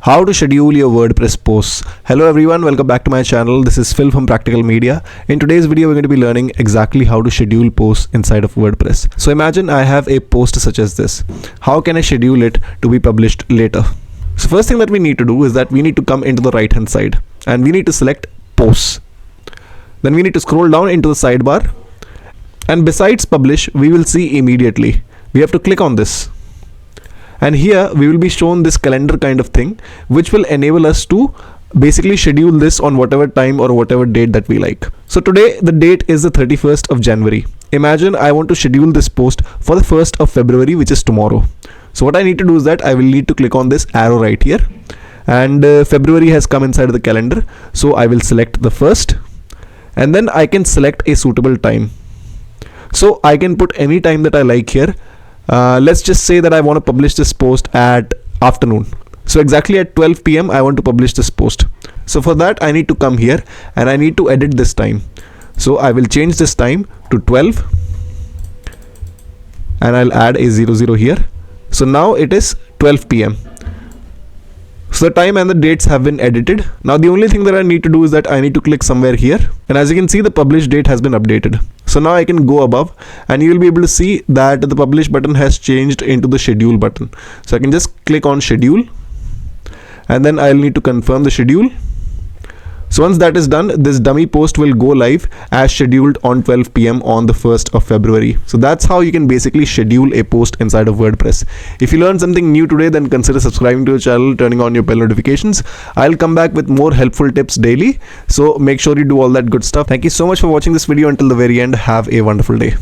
How to schedule your WordPress posts. Hello everyone, welcome back to my channel. This is Phil from Practical Media. In today's video, we're going to be learning exactly how to schedule posts inside of WordPress. So imagine I have a post such as this. How can I schedule it to be published later? So first thing that we need to do is that we need to come into the right hand side and we need to select posts. Then we need to scroll down into the sidebar, and besides publish, we will see immediately. We have to click on this. And here we will be shown this calendar kind of thing, which will enable us to basically schedule this on whatever time or whatever date that we like. So today the date is the 31st of January. Imagine I want to schedule this post for the 1st of February, which is tomorrow. So what I need to do is that I will need to click on this arrow right here, and February has come inside of the calendar. So I will select the 1st, and then I can select a suitable time. So I can put any time that I like here. Let's just say that I want to publish this post at afternoon. So exactly at 12 p.m. I want to publish this post. So for that I need to come here and I need to edit this time. So I will change this time to 12 and I'll add a 00 here. So now it is 12 p.m. So the time and the dates have been edited. Now the only thing that I need to do is that I need to click somewhere here, and as you can see, the publish date has been updated. So now I can go above and you will be able to see that the publish button has changed into the schedule button. So I can just click on schedule and then I'll need to confirm the schedule. So once that is done, this dummy post will go live as scheduled on 12 p.m. on the 1st of February. So that's how you can basically schedule a post inside of WordPress. If you learned something new today, then consider subscribing to the channel, turning on your bell notifications. I'll come back with more helpful tips daily. So make sure you do all that good stuff. Thank you so much for watching this video until the very end. Have a wonderful day.